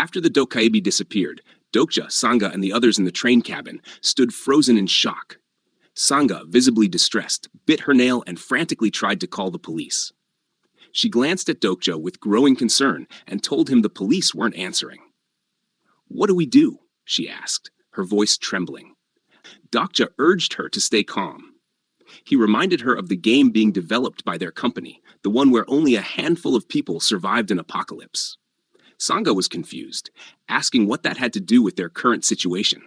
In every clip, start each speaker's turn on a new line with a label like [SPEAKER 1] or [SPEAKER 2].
[SPEAKER 1] After the Dokaibi disappeared, Dokja, Sangha, and the others in the train cabin stood frozen in shock. Sangha, visibly distressed, bit her nail and frantically tried to call the police. She glanced at Dokja with growing concern and told him the police weren't answering. "What do we do?" she asked, her voice trembling. Dokja urged her to stay calm. He reminded her of the game being developed by their company, the one where only a handful of people survived an apocalypse. Sangha was confused, asking what that had to do with their current situation.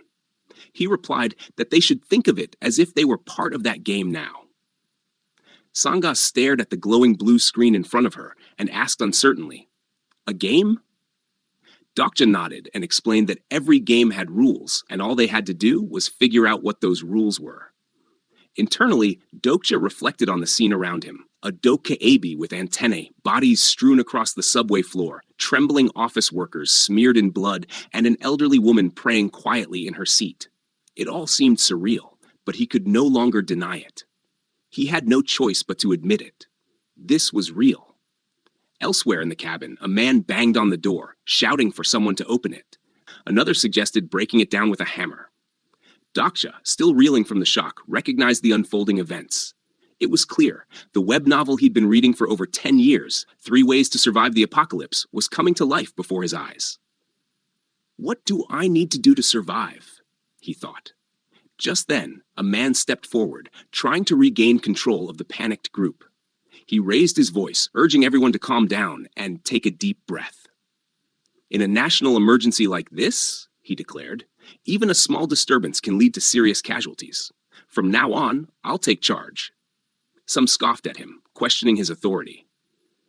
[SPEAKER 1] He replied that they should think of it as if they were part of that game now. Sangha stared at the glowing blue screen in front of her and asked uncertainly, "A game?" Dokja nodded and explained that every game had rules, and all they had to do was figure out what those rules were. Internally, Dokja reflected on the scene around him, a Dokaibi with antennae, bodies strewn across the subway floor, trembling office workers smeared in blood, and an elderly woman praying quietly in her seat. It all seemed surreal, but he could no longer deny it. He had no choice but to admit it. This was real. Elsewhere in the cabin, a man banged on the door, shouting for someone to open it. Another suggested breaking it down with a hammer. Dokja, still reeling from the shock, recognized the unfolding events. It was clear. The web novel he'd been reading for over 10 years, 3 Ways to Survive the Apocalypse, was coming to life before his eyes. "What do I need to do to survive?" he thought. Just then, a man stepped forward, trying to regain control of the panicked group. He raised his voice, urging everyone to calm down and take a deep breath. "In a national emergency like this," he declared, "even a small disturbance can lead to serious casualties. From now on, I'll take charge." Some scoffed at him, questioning his authority.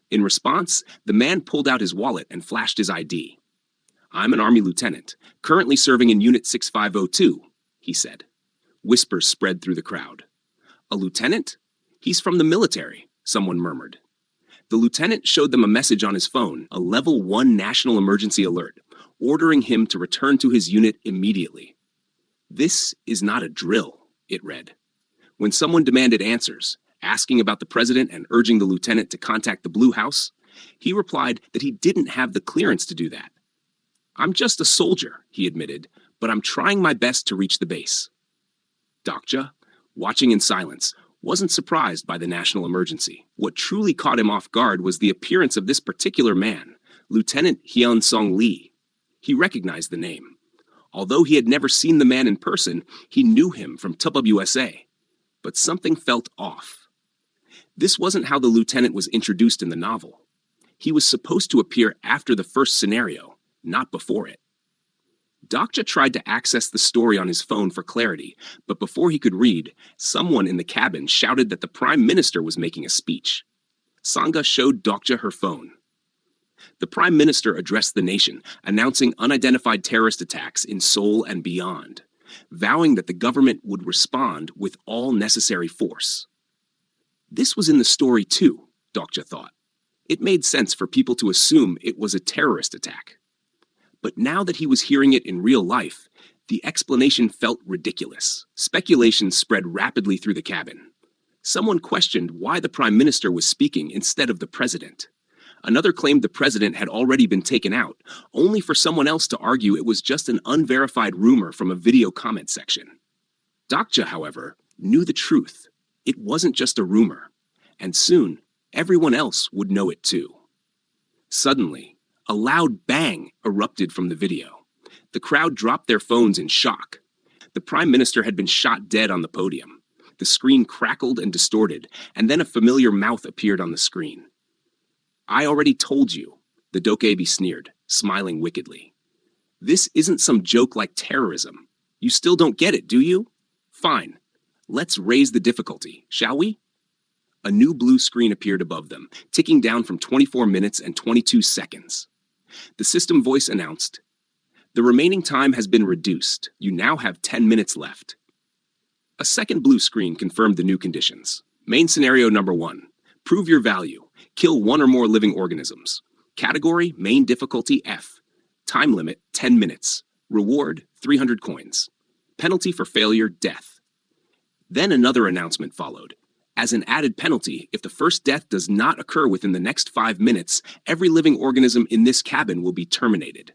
[SPEAKER 1] In response, the man pulled out his wallet and flashed his ID. "I'm an Army lieutenant, currently serving in Unit 6502, he said. Whispers spread through the crowd. "A lieutenant? He's from the military," someone murmured. The lieutenant showed them a message on his phone, a Level 1 national emergency alert, ordering him to return to his unit immediately. "This is not a drill," it read. When someone demanded answers, asking about the president and urging the lieutenant to contact the Blue House, he replied that he didn't have the clearance to do that. "I'm just a soldier," he admitted, "but I'm trying my best to reach the base." Dokja, watching in silence, wasn't surprised by the national emergency. What truly caught him off guard was the appearance of this particular man, Lieutenant Hyun-Sung Lee. He recognized the name. Although he had never seen the man in person, he knew him from TWSA. But something felt off. This wasn't how the lieutenant was introduced in the novel. He was supposed to appear after the first scenario, not before it. Dokja tried to access the story on his phone for clarity, but before he could read, someone in the cabin shouted that the Prime Minister was making a speech. Sangha showed Dokja her phone. The Prime Minister addressed the nation, announcing unidentified terrorist attacks in Seoul and beyond, vowing that the government would respond with all necessary force. This was in the story too, Dokja thought. It made sense for people to assume it was a terrorist attack. But now that he was hearing it in real life, the explanation felt ridiculous. Speculation spread rapidly through the cabin. Someone questioned why the Prime Minister was speaking instead of the President. Another claimed the President had already been taken out, only for someone else to argue it was just an unverified rumor from a video comment section. Dokja, however, knew the truth. It wasn't just a rumor, and soon everyone else would know it too. Suddenly, a loud bang erupted from the video. The crowd dropped their phones in shock. The Prime Minister had been shot dead on the podium. The screen crackled and distorted, and then a familiar mouth appeared on the screen. "I already told you," the Dokaibi sneered, smiling wickedly. "This isn't some joke like terrorism. You still don't get it, do you? Fine. Let's raise the difficulty, shall we?" A new blue screen appeared above them, ticking down from 24 minutes and 22 seconds. The system voice announced, "The remaining time has been reduced. You now have 10 minutes left." A second blue screen confirmed the new conditions. Main scenario number 1. Prove your value. Kill 1 or more living organisms. Category, main difficulty F. Time limit, 10 minutes. Reward, 300 coins. Penalty for failure, death. Then another announcement followed. As an added penalty, if the first death does not occur within the next 5 minutes, every living organism in this cabin will be terminated.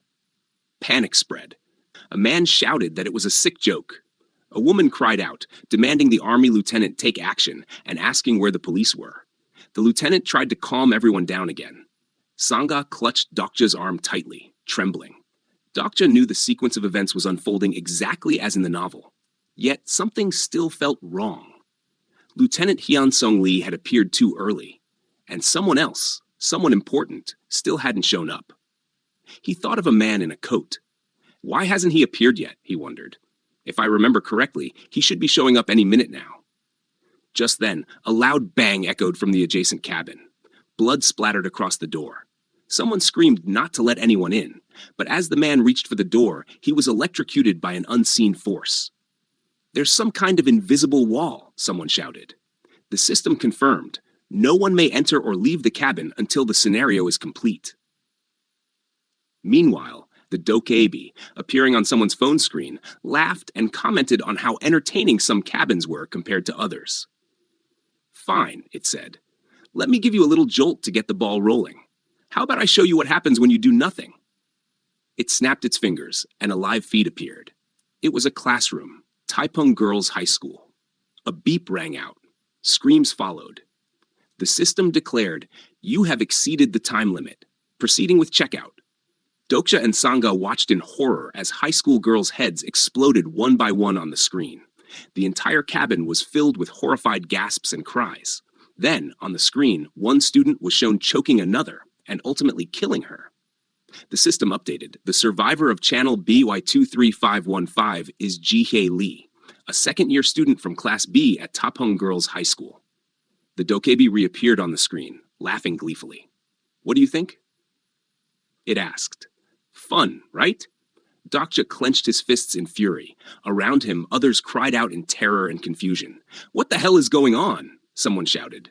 [SPEAKER 1] Panic spread. A man shouted that it was a sick joke. A woman cried out, demanding the army lieutenant take action and asking where the police were. The lieutenant tried to calm everyone down again. Sangha clutched Dokja's arm tightly, trembling. Dokja knew the sequence of events was unfolding exactly as in the novel. Yet something still felt wrong. Lieutenant Hyun-sung Lee had appeared too early, and someone else, someone important, still hadn't shown up. He thought of a man in a coat. Why hasn't he appeared yet, he wondered. If I remember correctly, he should be showing up any minute now. Just then, a loud bang echoed from the adjacent cabin. Blood splattered across the door. Someone screamed not to let anyone in, but as the man reached for the door, he was electrocuted by an unseen force. There's some kind of invisible wall, someone shouted. The system confirmed. No one may enter or leave the cabin until the scenario is complete. Meanwhile, the dokebi, appearing on someone's phone screen, laughed and commented on how entertaining some cabins were compared to others. Fine, it said. Let me give you a little jolt to get the ball rolling. How about I show you what happens when you do nothing? It snapped its fingers, and a live feed appeared. It was a classroom, Taipeng Girls' High School. A beep rang out. Screams followed. The system declared, "You have exceeded the time limit. Proceeding with checkout." Dokja and Sangha watched in horror as high school girls' heads exploded one by one on the screen. The entire cabin was filled with horrified gasps and cries. Then, on the screen, one student was shown choking another and ultimately killing her. The system updated. The survivor of channel BY23515 is Ji-hye Lee, a second-year student from Class B at Taipeng Girls' High School. The dokebi reappeared on the screen, laughing gleefully. What do you think? It asked. Fun, right? Dokja clenched his fists in fury. Around him, others cried out in terror and confusion. What the hell is going on? Someone shouted.